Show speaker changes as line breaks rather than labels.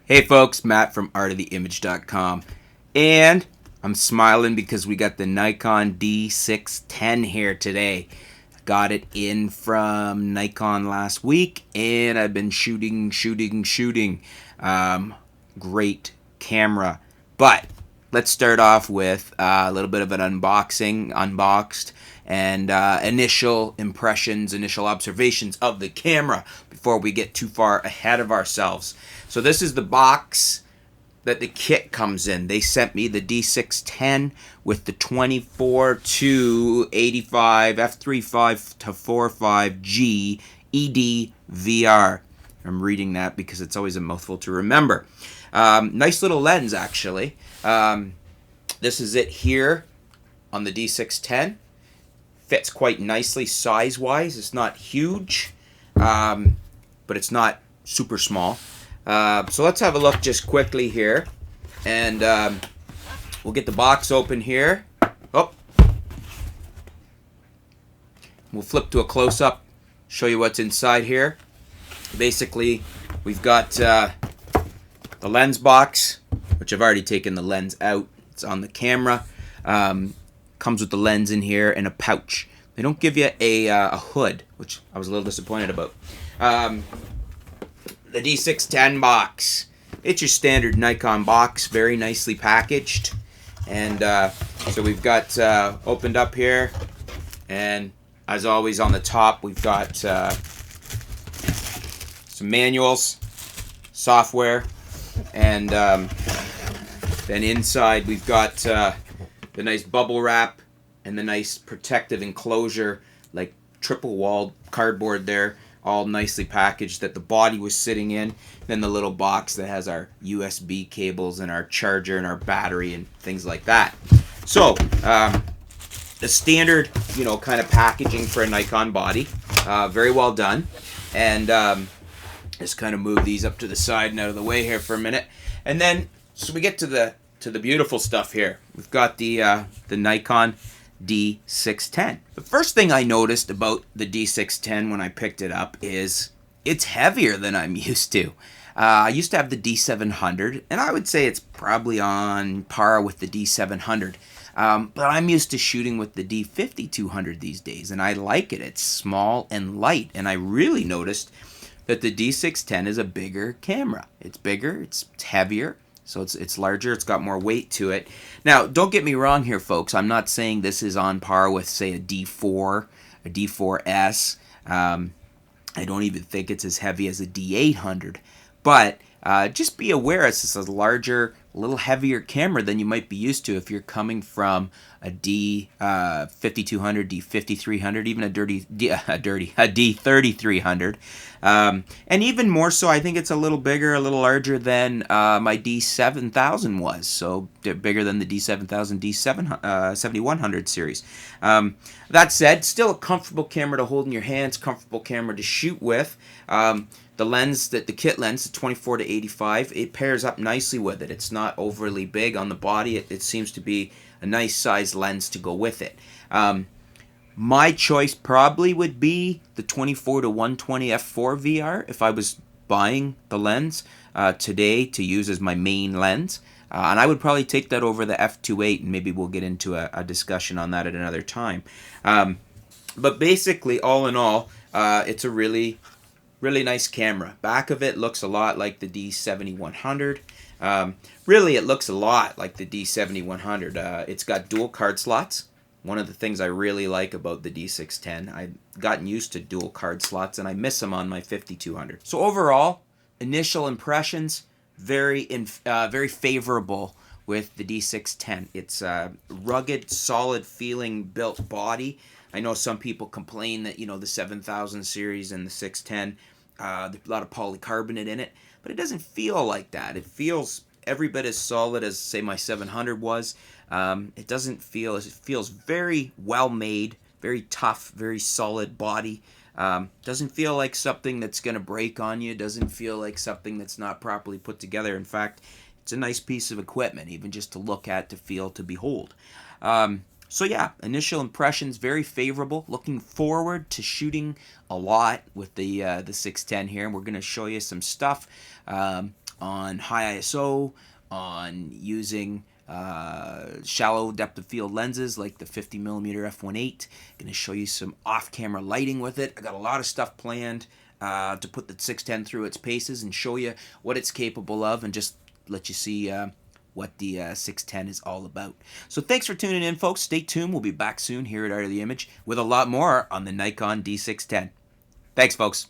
Hey folks, Matt from artoftheimage.com, and I'm smiling because we got the Nikon D610 here today. Got it in from Nikon last week, and I've been shooting. Great camera. But let's start off with a little bit of an unboxed, and initial impressions, initial observations of the camera before we get too far ahead of ourselves. So this is the box that the kit comes in. They sent me the D610 with the 24 to 85 f3.5 to 4.5G ED VR. I'm reading that because it's always a mouthful to remember. Nice little lens, actually. This is it here on the D610. Fits quite nicely size-wise. It's not huge, but it's not super small. So let's have a look just quickly here, and we'll get the box open here. Oh, we'll flip to a close-up, show you what's inside here. Basically, we've got the lens box, which I've already taken the lens out. It's on the camera. Comes with the lens in here and a pouch. They don't give you a hood, which I was a little disappointed about. The D610 box. It's your standard Nikon box, very nicely packaged. And so we've got opened up here, and as always on the top we've got some manuals, software, and then inside we've got the nice bubble wrap and the nice protective enclosure, like triple walled cardboard there, all nicely packaged that the body was sitting in. Then the little box that has our USB cables and our charger and our battery and things like that. So the standard, kind of packaging for a Nikon body, very well done. And just kind of move these up to the side and out of the way here for a minute. And then so we get to the beautiful stuff here. We've got the Nikon D610. The first thing I noticed about the D610 when I picked it up is it's heavier than I'm used to. I used to have the D700, and I would say it's probably on par with the D700. But I'm used to shooting with the D5200 these days, and I like it. It's small and light, and I really noticed that the D610 is a bigger camera. It's bigger, it's heavier. So it's larger, it's got more weight to it. Now, don't get me wrong here, folks. I'm not saying this is on par with, say, a D4, a D4S. I don't even think it's as heavy as a D800. But just be aware it's just a larger, a little heavier camera than you might be used to if you're coming from a D5200, D5300, even a D3300. And even more so, I think it's a little bigger, a little larger than my D7000 was. So bigger than the D7000, D7100 series. That said, still a comfortable camera to hold in your hands, comfortable camera to shoot with. The lens, the kit lens, the 24 to 85, it pairs up nicely with it. It's not overly big on the body. It seems to be a nice size lens to go with it. My choice probably would be the 24 to 120 f4 VR if I was buying the lens today to use as my main lens. And I would probably take that over the f2.8, and maybe we'll get into a discussion on that at another time. But basically, all in all, it's a really nice camera. Back of it looks a lot like the D7100. Really, it looks a lot like the D7100. It's got dual card slots. One of the things I really like about the D610, I've gotten used to dual card slots, and I miss them on my 5200. So overall, initial impressions, very favorable with the D610. It's a rugged, solid feeling built body. I know some people complain that, the 7000 series and the 610, there's a lot of polycarbonate in it, but it doesn't feel like that. It feels every bit as solid as, say, my 700 was. It feels very well made, very tough, very solid body. Doesn't feel like something that's going to break on you. Doesn't feel like something that's not properly put together. In fact, it's a nice piece of equipment, even just to look at, to feel, to behold. So yeah, initial impressions, very favorable. Looking forward to shooting a lot with the 610 here, and we're going to show you some stuff. on high ISO, on using shallow depth of field lenses like the 50mm f1.8. Going to show you some off-camera lighting with it. I got a lot of stuff planned to put the 610 through its paces and show you what it's capable of, and just let you see what the 610 is all about. So thanks for tuning in, folks. Stay tuned. We'll be back soon here at Art of the Image with a lot more on the Nikon D610. Thanks, folks.